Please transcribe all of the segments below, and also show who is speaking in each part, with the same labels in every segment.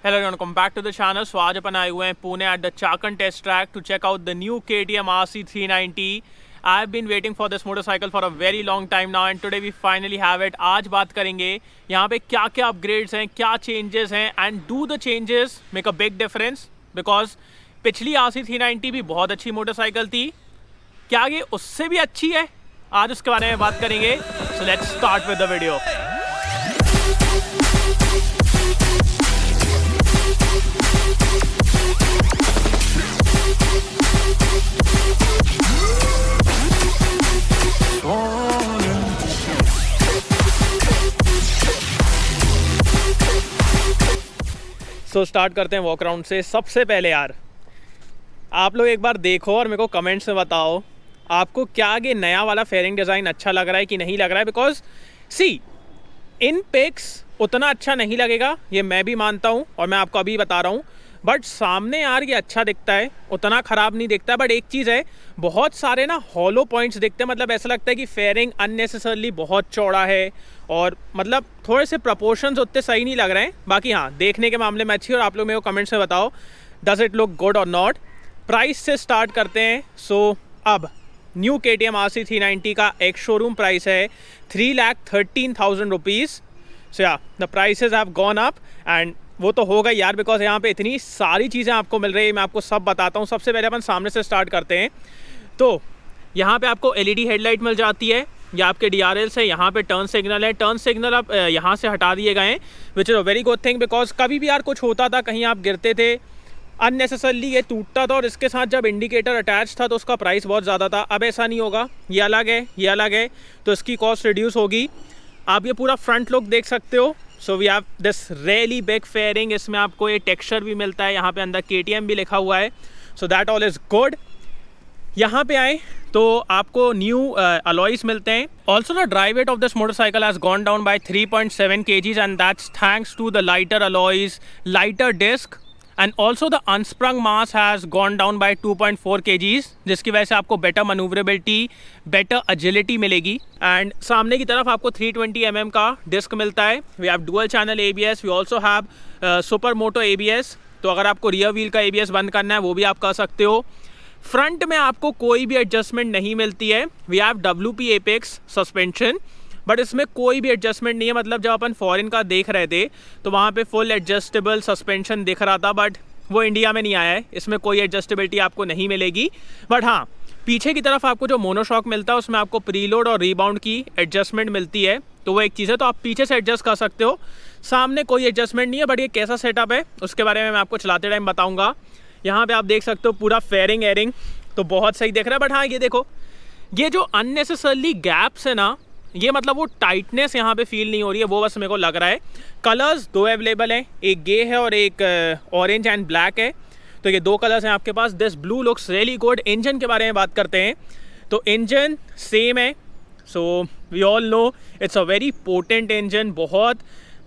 Speaker 1: Hello everyone, welcome back to the channel. So आज अपन आए हुए हैं Pune at the Chakan test track to check out the new KTM RC390. I've been waiting for this motorcycle for a very long time now and today we finally have it. आज बात करेंगे यहाँ पे क्या क्या अपग्रेड्स हैं, क्या changes हैं and do the changes make a big difference because पिछली RC390 भी बहुत अच्छी मोटरसाइकिल थी, क्या ये उससे भी अच्छी है? आज उसके बारे में बात करेंगे. So let's start with the video. So start करते हैं वॉक राउंड से. सबसे पहले यार आप लोग एक बार देखो और मेरे को कमेंट्स में बताओ आपको क्या ये नया वाला फेयरिंग डिज़ाइन अच्छा लग रहा है कि नहीं लग रहा है. बिकॉज सी इन पिक्स उतना अच्छा नहीं लगेगा, ये मैं भी मानता हूँ और मैं आपको अभी बता रहा हूँ, बट सामने यार ये अच्छा दिखता है, उतना ख़राब नहीं दिखता है. बट एक चीज़ है, बहुत सारे ना हॉलो पॉइंट्स दिखते हैं, मतलब ऐसा लगता है कि फेयरिंग अननेसेसरली बहुत चौड़ा है और मतलब थोड़े से प्रपोर्शंस उतने सही नहीं लग रहे हैं. बाकी हाँ, देखने के मामले में अच्छी. और आप लोग मेरे को कमेंट्स में बताओ डज़ इट लुक गुड और नॉट. प्राइस से स्टार्ट करते हैं. सो अब न्यू KTM RC390 का एक शोरूम प्राइस है 3,13,000 रुपीज़. सो या the prices have gone up and वो तो होगा यार, बिकॉज यहाँ पे इतनी सारी चीज़ें आपको मिल रही है. मैं आपको सब बताता हूँ. सबसे पहले अपन सामने से स्टार्ट करते हैं. तो यहाँ पे आपको LED हेडलाइट मिल जाती है, या आपके DRLs है. यहाँ पे टर्न सिग्नल है. टर्न सिग्नल अब यहाँ से हटा दिए गए हैं विच is a very good thing, because कभी भी यार कुछ होता था, कहीं आप गिरते थे अननेसेसरली ये टूटता था और इसके साथ जब इंडिकेटर अटैच था तो उसका प्राइस बहुत ज़्यादा था. अब ऐसा नहीं होगा, ये अलग है, ये अलग है, तो इसकी कॉस्ट रिड्यूस होगी. आप ये पूरा फ्रंट लुक देख सकते हो. So we have this really big fairing. इसमें आपको ये टेक्सचर भी मिलता है, यहाँ पे अंदर KTM भी लिखा हुआ है. So that all is good. यहाँ पे आए तो आपको न्यू अलॉयज मिलते हैं. Also the drive weight of this motorcycle has gone down by 3.7 kgs and that's thanks to the lighter alloys, lighter disc and also the unsprung mass has gone down by 2.4 kgs, जिसकी वजह से आपको better manoeuvrability, better agility मिलेगी. And सामने की तरफ आपको 320 mm का डिस्क मिलता है. We have dual channel ABS, we also have super moto ABS. तो अगर आपको रियर व्हील का ABS बंद करना है वो भी आप कर सकते हो. फ्रंट में आपको कोई भी एडजस्टमेंट नहीं मिलती है. We have WP apex suspension, but इसमें कोई भी एडजस्टमेंट नहीं है. मतलब जब अपन फॉरेन का देख रहे थे तो वहाँ पे फुल एडजस्टेबल सस्पेंशन दिख रहा था, बट वो इंडिया में नहीं आया है. इसमें कोई एडजस्टेबिलिटी आपको नहीं मिलेगी. बट हाँ, पीछे की तरफ आपको जो मोनोशॉक मिलता है उसमें आपको प्रीलोड और रीबाउंड की एडजस्टमेंट मिलती है, तो वो एक चीज़ है, तो आप पीछे से एडजस्ट कर सकते हो. सामने कोई एडजस्टमेंट नहीं है, बट ये कैसा सेटअप है उसके बारे में मैं आपको चलाते टाइम बताऊँगा. यहाँ पे आप देख सकते हो पूरा फेयरिंग एयरिंग तो बहुत सही दिख रहा है. बट हाँ, ये देखो, ये जो अननेसेसरली गैप्स है ना, ये मतलब वो टाइटनेस यहाँ पे फील नहीं हो रही है, वो बस मेरे को लग रहा है. कलर्स दो अवेलेबल हैं, एक ग्रे है और एक ऑरेंज एंड ब्लैक है. तो ये दो कलर्स हैं आपके पास. This blue looks really good. Engine के बारे में बात करते हैं तो इंजन सेम है. So we all know it's a very potent engine, बहुत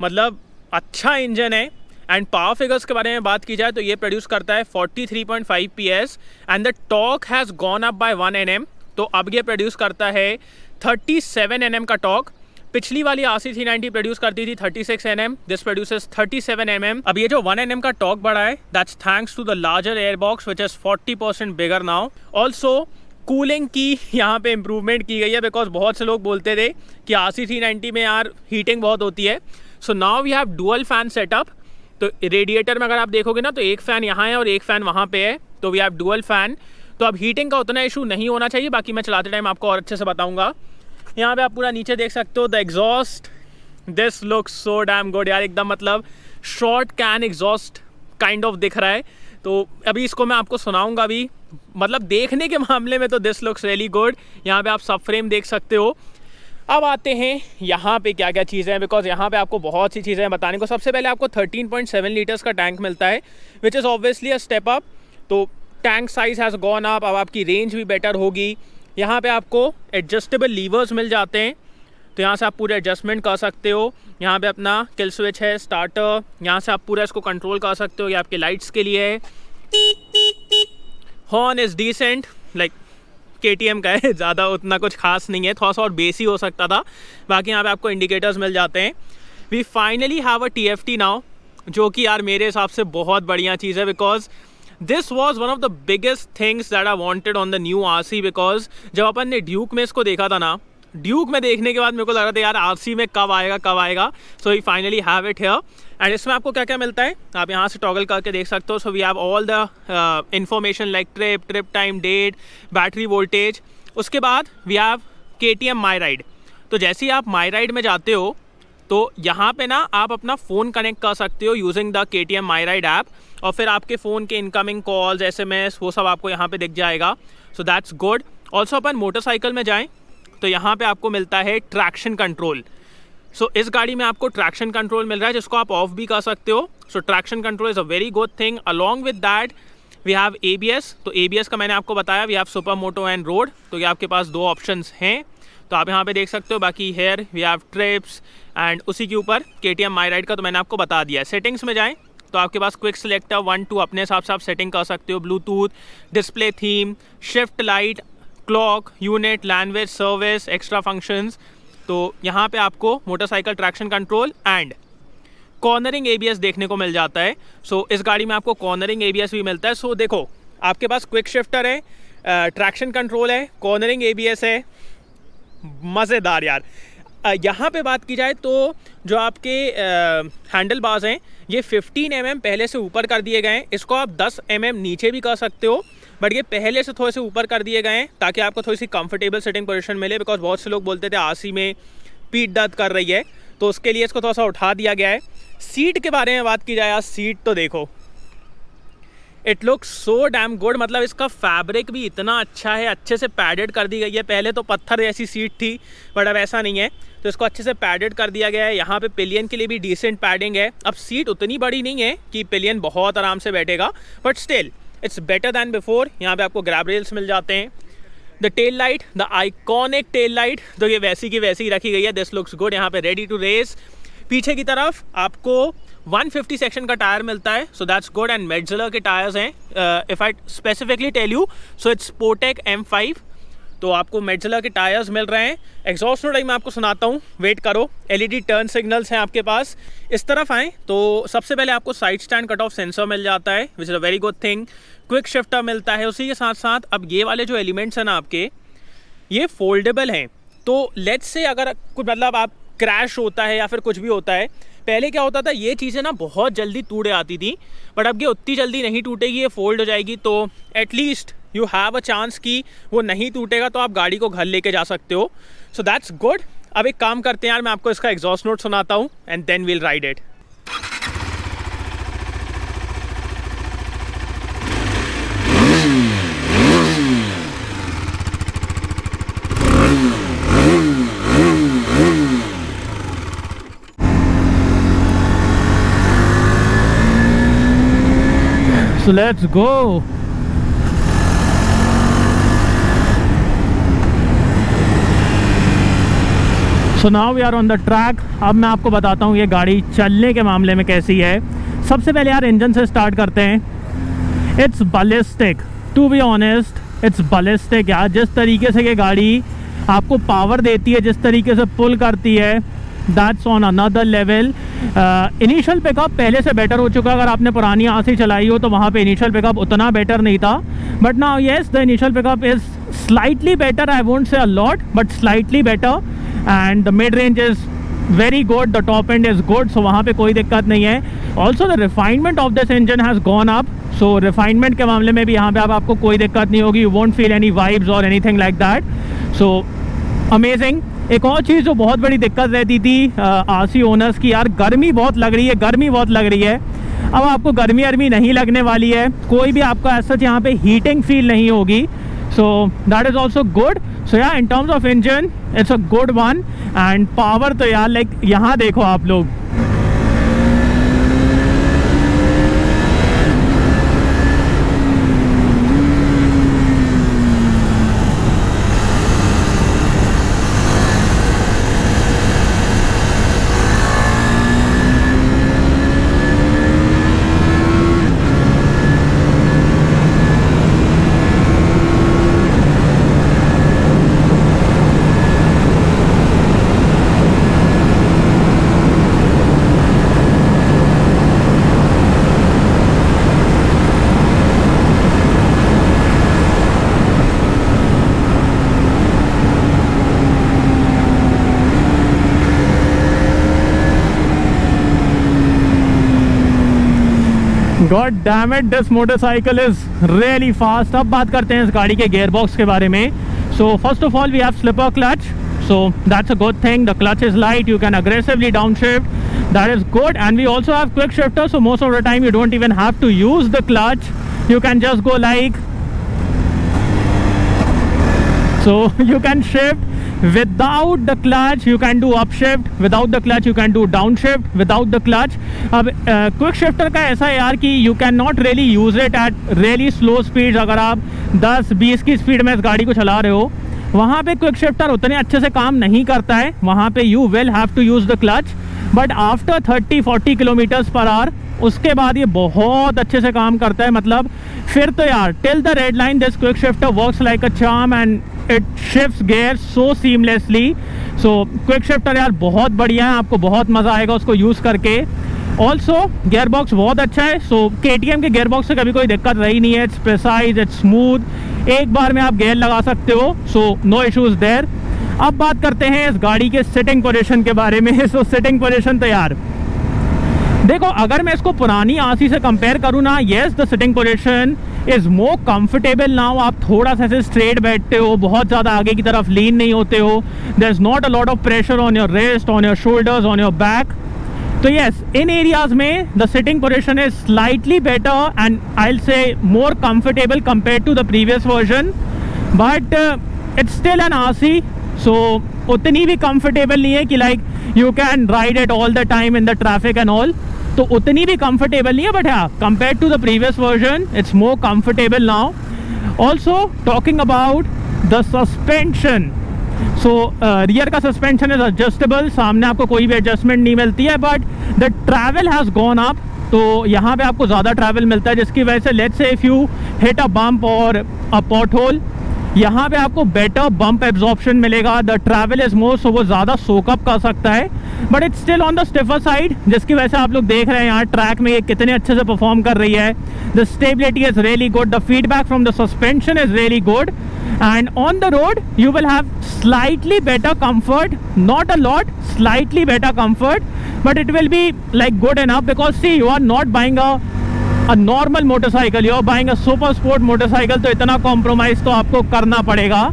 Speaker 1: मतलब अच्छा इंजन है. एंड पावर फिगर्स के बारे में बात की जाए तो ये प्रोड्यूस करता है 43.5 PS and the torque has gone up by 1 Nm. तो अब ये प्रोड्यूस करता है 37 Nm का टॉर्क. पिछली वाली RC390 प्रोड्यूस करती थी 36 Nm, दिस प्रोड्यूसेस 37 Nm. अब ये जो 1 Nm का टॉर्क बढ़ा है that's thanks to the larger airbox which is 40% bigger now. Also cooling की यहाँ पे इम्प्रूवमेंट की गई है, बिकॉज बहुत से लोग बोलते थे कि RC390 में यार हीटिंग बहुत होती है. So now we have dual fan setup. तो रेडिएटर में अगर आप देखोगे ना तो एक फ़ैन यहाँ है और एक फ़ैन वहाँ पे है, तो वी हैव डुअल फैन. तो अब हीटिंग का उतना इशू नहीं होना चाहिए. बाकी मैं चलाते टाइम आपको और अच्छे से बताऊंगा. यहाँ पे आप पूरा नीचे देख सकते हो the exhaust. This looks so damn good यार, एकदम मतलब short can exhaust kind of दिख रहा है. तो अभी इसको मैं आपको सुनाऊंगा भी. मतलब देखने के मामले में तो दिस लुक्स रियली गुड. यहाँ पे आप सब फ्रेम देख सकते हो. अब आते हैं यहाँ पे क्या क्या चीज़ें हैं, बिकॉज यहाँ पे आपको बहुत सी चीज़ें हैं बताने को. सबसे पहले आपको 13.7 लीटर्स का टैंक मिलता है which is obviously a step up. तो tank size has gone up. अब आपकी रेंज भी बेटर होगी. यहाँ पे आपको एडजस्टेबल लीवर्स मिल जाते हैं, तो यहाँ से आप पूरे एडजस्टमेंट कर सकते हो. यहाँ पे अपना किल स्विच है, स्टार्टर, यहाँ से आप पूरा इसको कंट्रोल कर सकते हो. ये आपके लाइट्स के लिए है. Horn is decent, like KTM का है, ज़्यादा उतना कुछ खास नहीं है, थोड़ा सा और बेस ही हो सकता था. बाकी यहाँ पे आपको इंडिकेटर्स मिल जाते हैं. We finally have a TFT now. जो कि यार मेरे हिसाब से बहुत बढ़िया चीज़ है, because this was one of the biggest things that I wanted on the new RC। Because जब अपन ने ड्यूक में इसको देखा था ना, ड्यूक में देखने के बाद मेरे को लग रहा था यार RC में कब आएगा। So we finally have it here. And इसमें आपको क्या क्या मिलता है आप यहाँ से टॉगल करके देख सकते हो। So we have all the information like trip time, date, battery voltage. उसके बाद we have KTM my ride. तो जैसे ही आप माई राइड में जाते हो तो यहाँ पे ना आप अपना फ़ोन कनेक्ट कर सकते हो using the KTM my ride app, और फिर आपके फ़ोन के इनकमिंग कॉल्स, SMS, वो सब आपको यहाँ पे दिख जाएगा। सो that's good. Also upon motorcycle में जाएं तो यहाँ पे आपको मिलता है ट्रैक्शन कंट्रोल। सो इस गाड़ी में आपको ट्रैक्शन कंट्रोल मिल रहा है जिसको आप ऑफ भी कर सकते हो। So traction control is a very good thing. Along with that we have ABS। तो ABS का मैंने आपको बताया, we have super moto and road. तो ये आपके पास 2 ऑप्शंस हैं, तो आप यहाँ पे देख सकते हो। बाकी here we have trips and उसी के ऊपर KTM माई राइड का तो मैंने आपको बता दिया है। सेटिंग्स में जाएं तो आपके पास क्विक सिलेक्टर 1 2 अपने हिसाब से आप सेटिंग कर सकते हो। Bluetooth, display theme, shift light, clock, unit, language, service, extra functions. तो यहाँ पे आपको motorcycle traction control and cornering ABS देखने को मिल जाता है। सो इस गाड़ी में आपको कॉर्नरिंग ABS भी मिलता है। सो देखो आपके पास क्विक शिफ्टर है, ट्रैक्शन कंट्रोल है, कॉर्नरिंग ABS है। मज़ेदार यार। यहाँ पे बात की जाए तो जो आपके हैंडल बार्स हैं ये 15 mm पहले से ऊपर कर दिए गए हैं। इसको आप 10 mm नीचे भी कर सकते हो, बट ये पहले से थोड़े से ऊपर कर दिए गए हैं ताकि आपको थोड़ी सी कंफर्टेबल सिटिंग पोजीशन मिले। बिकॉज बहुत से लोग बोलते थे RC में पीठ दर्द कर रही है, तो उसके लिए इसको थोड़ा सा उठा दिया गया है। सीट के बारे में बात की जाए यार, सीट तो देखो, it looks so damn good. मतलब इसका फैब्रिक भी इतना अच्छा है, अच्छे से पैडेड कर दी गई है। पहले तो पत्थर जैसी सीट थी, बट अब ऐसा नहीं है, तो इसको अच्छे से पैडेड कर दिया गया है। यहाँ पे पिलियन के लिए भी डिसेंट पैडिंग है। अब सीट उतनी बड़ी नहीं है कि पिलियन बहुत आराम से बैठेगा, but still it's better than before. यहाँ पे आपको ग्रैब रेल्स मिल जाते हैं। The tail light, the iconic tail light, तो ये वैसी की वैसी ही रखी गई है। This looks good. यहाँ पे रेडी टू रेस। पीछे की तरफ आपको 150 सेक्शन का टायर मिलता है, so that's good. And Metzeler के टायर्स हैं। If I specifically tell you, so it's Sportec M5। तो आपको मेटजेलर के टायर्स मिल रहे हैं। एग्जॉस्ट नोट मैं आपको सुनाता हूँ, वेट करो। LED टर्न सिग्नल्स हैं आपके पास। इस तरफ आएँ तो सबसे पहले आपको side stand cut off sensor मिल जाता है, which is a very good thing. Quick shifter मिलता है। उसी के साथ साथ अब ये वाले जो एलिमेंट्स हैं ना आपके, ये फोल्डेबल हैं। तो लेट्स से अगर कुछ मतलब आप क्रैश होता है या फिर कुछ भी होता है, पहले क्या होता था ये चीज़ें ना बहुत जल्दी टूट जाती थी, बट अब ये उतनी जल्दी नहीं टूटेगी, ये फोल्ड हो जाएगी। तो at least you have a chance कि वो नहीं टूटेगा, तो आप गाड़ी को घर लेके जा सकते हो। सो दैट्स गुड। अब एक काम करते हैं यार, मैं आपको इसका एग्जॉस्ट नोट सुनाता हूँ and then we'll ride it. So let's go. So now we are on the track. अब मैं आपको बताता हूँ ये गाड़ी चलने के मामले में कैसी है। सबसे पहले यार इंजन से स्टार्ट करते हैं। It's ballistic, to be honest it's ballistic यार। जिस तरीके से ये गाड़ी आपको पावर देती है, जिस तरीके से पुल करती है, that's on another level. Initial pickup पहले से बेटर हो चुका है। अगर आपने पुरानी RC चलाई हो तो वहाँ पे इनिशियल पिकअप उतना बेटर नहीं था, but now yes the initial pickup is slightly better. I won't say a lot, but slightly better. And the mid range is very good, the top end is good, so वहाँ पे कोई दिक्कत नहीं है। Also the refinement of this engine has gone up, so refinement के मामले में भी यहाँ पे अब आपको कोई दिक्कत नहीं होगी। You won't feel any vibes और anything like that, so amazing. एक और चीज़ जो बहुत बड़ी दिक्कत रहती थी RC ओनर्स की, यार गर्मी बहुत लग रही है, गर्मी बहुत लग रही है। अब आपको गर्मी अर्मी नहीं लगने वाली है, कोई भी आपको ऐसा यहाँ पे हीटिंग फील नहीं होगी, so that is also good. So yeah in terms of engine it's a good one. And power तो यार लाइक यहाँ देखो आप लोग, God damn it, this motorcycle is really fast. अब बात करते हैं इस गाड़ी के gear box के बारे में. So first of all we have slipper clutch. So that's a good thing. The clutch is light. You can aggressively downshift. That is good. And we also have quick shifter. So most of the time you don't even have to use the clutch. You can just go like. So you can shift without the clutch. You can do upshift without the clutch. You can do downshift without the clutch. अब quick shifter का ऐसा है यार कि you cannot really use it at really slow speeds. अगर आप 10-20 की speed में इस गाड़ी को चला रहे हो, वहाँ पे क्विक शिफ्टर उतने अच्छे से काम नहीं करता है. वहाँ पे you will have to use the clutch, but after 30-40 kilometres per hour उसके बाद ये बहुत अच्छे से काम करता है. मतलब फिर तो यार till the red line this quick shifter works like a charm and it shifts gear so seamlessly. So quick shifter यार बहुत बढ़िया है, आपको बहुत मज़ा आएगा उसको यूज़ करके. ऑल्सो गेयर बॉक्स बहुत अच्छा है. सो KTM के गेयर बॉक्स से कभी कोई दिक्कत रही नहीं है. इट्स प्रिसाइज, इट्स स्मूथ, एक बार में आप गेयर लगा सकते हो. So no issues there. अब बात करते हैं इस गाड़ी के सिटिंग पोजीशन के बारे में. सो सिटिंग पोजीशन तो यार देखो, अगर मैं इसको पुरानी RC से कंपेयर करूँ ना, yes the sitting position is more comfortable now. आप थोड़ा सा ऐसे स्ट्रेट बैठते हो, बहुत ज़्यादा आगे की तरफ लीन नहीं होते हो. There is not a lot of pressure on your wrist, on your shoulders, on your back. तो येस, इन एरियाज़ में the sitting position is slightly better and I will say more comfortable compared to the previous version, but it's still an RC. So उतनी भी comfortable नहीं है कि like you can ride it all the time in the traffic and all. तो उतनी भी comfortable नहीं है, बट हाँ, compared to the previous version it's more comfortable now. Also talking about the suspension. So rear का suspension is adjustable. सामने आपको कोई भी एडजस्टमेंट नहीं मिलती है, but the travel has gone up. तो यहाँ पे आपको ज़्यादा ट्रैवल मिलता है, जिसकी वजह से let's say if you hit a bump और अ पॉट होल, यहाँ पे आपको बेटर बम्प एब्जॉर्प्शन मिलेगा. द ट्रैवल इज मोर, सो वो ज़्यादा सोकअप कर सकता है, but it's still on the stiffer side, जिसकी वजह से आप लोग देख रहे हैं यहाँ ट्रैक में ये कितने अच्छे से परफॉर्म कर रही है. The stability is really good. The feedback from the suspension is really good. And on the road you will have slightly better comfort, not a lot, slightly better comfort, but it will be like good enough, because see, you are not buying a normal motorcycle, you are buying a super sport motorcycle. तो इतना compromise तो आपको करना पड़ेगा.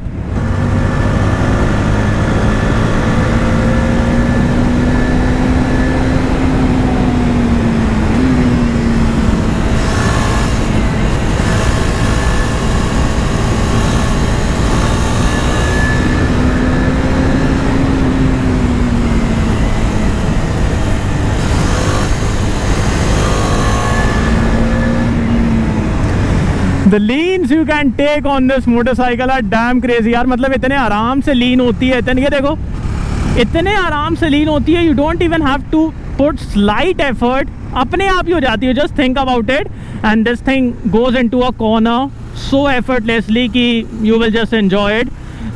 Speaker 1: The leans you can take on this motorcycle are damn crazy यार. मतलब इतने आराम से लीन होती है, इतने, ये देखो इतने आराम से लीन होती है. You don't even have to put slight effort, अपने आप ही हो जाती है. Just think about it and this thing goes into a corner so effortlessly कि you will just enjoy it.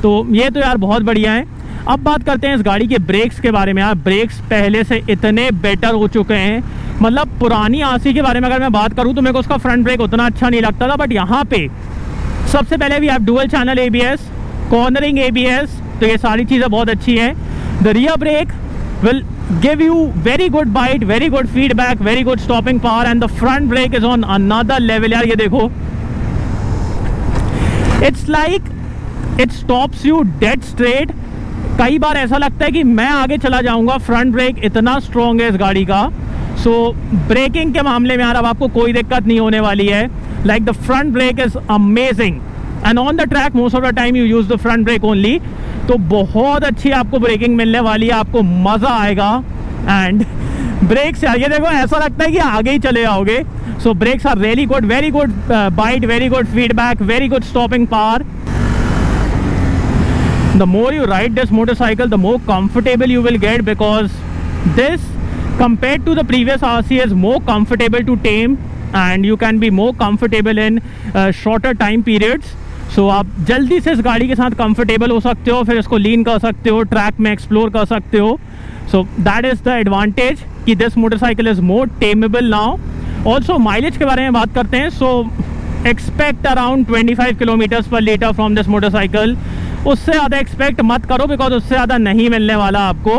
Speaker 1: तो ये तो यार बहुत बढ़िया है. अब बात करते हैं इस गाड़ी के ब्रेक्स के बारे में. यार ब्रेक्स पहले से इतने बेटर हो चुके हैं. मतलब पुरानी RC के बारे में अगर मैं बात करूं तो मेरे को उसका फ्रंट ब्रेक उतना अच्छा नहीं लगता था, बट यहाँ पे सबसे पहले भी आप dual channel ABS, cornering ABS, तो ये सारी चीज़ें बहुत अच्छी हैं. The rear brake will give you very good bite, very good feedback, very good stopping power, and the front brake is on another level. यार ये देखो, it's like it stops you dead straight. कई बार ऐसा लगता है कि मैं आगे चला जाऊंगा. फ्रंट ब्रेक इतना स्ट्रॉन्ग है इस गाड़ी का. सो ब्रेकिंग के मामले में यार अब आपको कोई दिक्कत नहीं होने वाली है. Like the front brake is amazing and on the track most of the time you use the front break only. तो बहुत अच्छी आपको ब्रेकिंग मिलने वाली है, आपको मज़ा आएगा. एंड ब्रेक्स यार ये देखो, ऐसा लगता है कि आगे ही चले जाओगे. So brakes are really good, very good bite, very good feedback, very good stopping power. The more you ride this motorcycle, the more comfortable you will get, because this compared to the previous RC is more comfortable to tame and you can be more comfortable in shorter time periods. So आप जल्दी से इस गाड़ी के साथ comfortable हो सकते हो, फिर इसको लीन कर सकते हो, ट्रैक में एक्सप्लोर कर सकते हो. So that is the advantage कि this motorcycle is more tameable now. Also mileage के बारे में बात करते हैं. So expect around 25 kilometers per liter from this motorcycle. उससे ज़्यादा एक्सपेक्ट मत करो, बिकॉज उससे ज़्यादा नहीं मिलने वाला आपको.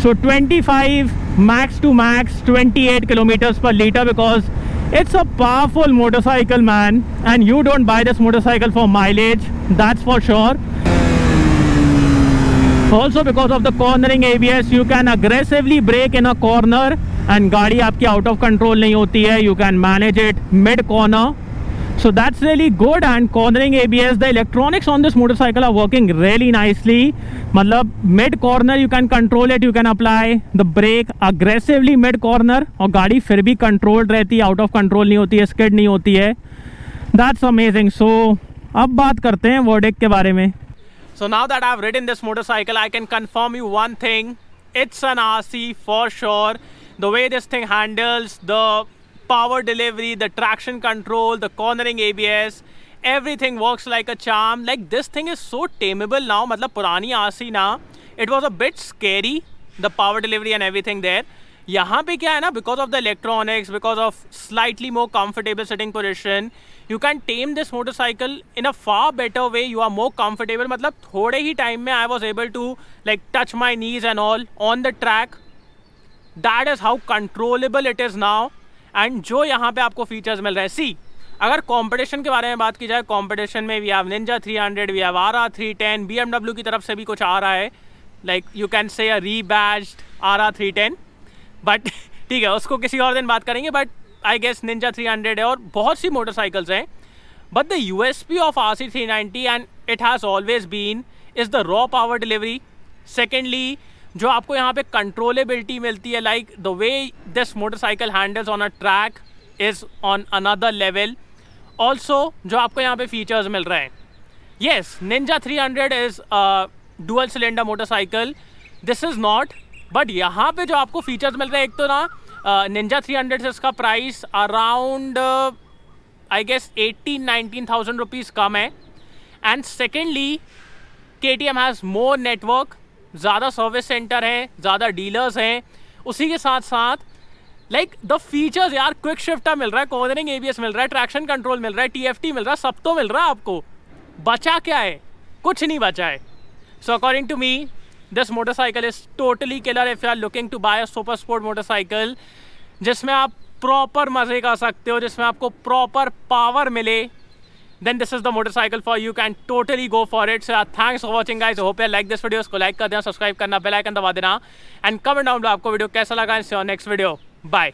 Speaker 1: सो 25 मैक्स टू मैक्स 28 किलोमीटर्स पर litre, because It's a powerful motorcycle, man, and you don't buy this motorcycle for mileage, that's for sure. Also because of the cornering ABS, you can aggressively brake in a corner and गाड़ी आपकी out of control नहीं होती है. You can manage it mid corner. So that's really good. And cornering ABS, the electronics on this motorcycle are working really nicely. मतलब mid corner you can control it, you can apply the brake aggressively mid corner और गाड़ी फिर भी controlled रहती है, out of control नहीं होती है, skid नहीं होती है. That's amazing. So अब बात करते हैं verdict के बारे में. So now that I've ridden this motorcycle, I can confirm you one thing. It's an RC for sure. The way this thing handles, the power delivery, the traction control, the cornering ABS, everything works like a charm. Like this thing is so tameable now. मतलब पुरानी RC ना, it was a bit scary, the power delivery and everything there. यहाँ पे क्या है ना, because of the electronics, because of slightly more comfortable sitting position, you can tame this motorcycle in a far better way. You are more comfortable. मतलब थोड़े ही time में I was able to like touch my knees and all on the track. That is how controllable it is now. And जो यहाँ पे आपको features मिल रहे हैं, see, अगर competition के बारे में बात की जाए, competition में we have Ninja 300, we have RR 310, BMW की तरफ से भी कुछ आ रहा है, like you can say a rebadged RR 310, but ठीक है, उसको किसी और दिन बात करेंगे. बट आई गेस Ninja 300 है और बहुत सी मोटरसाइकिल्स हैं. But the USP of RC 390 and it has always been is the raw power delivery. Secondly, जो आपको यहाँ पे कंट्रोलेबिलिटी मिलती है, like the way this motorcycle handles on a track is on another level. Also जो आपको यहाँ पे फीचर्स मिल रहे हैं, yes, Ninja 300 is dual cylinder motorcycle, this is not. But यहाँ पे जो आपको फीचर्स मिल रहे हैं, एक तो ना Ninja 300 से इसका price around I guess 18-19,000 rupees कम है. And secondly, KTM has more network, ज़्यादा सर्विस सेंटर हैं, ज़्यादा डीलर्स हैं. उसी के साथ साथ लाइक द फीचर्स यार, क्विक शिफ्टर मिल रहा है, कॉर्नरिंग ABS मिल रहा है, ट्रैक्शन कंट्रोल मिल रहा है, TFT मिल रहा है, सब तो मिल रहा है आपको. बचा क्या है? कुछ नहीं बचा है. So according to me, this motorcycle is totally killer if you are looking to buy a super sport motorcycle जिसमें आप प्रॉपर मज़े कर सकते हो, जिसमें आपको प्रॉपर पावर मिले, then this is the motorcycle for you. Can totally go for it. So thanks for watching guys. I hope you like this video. इसको like कर देना, सब्सक्राइब करना, बेल आइकन दबा देना, and comment down below आपको video कैसा लगा. See you next video. Bye.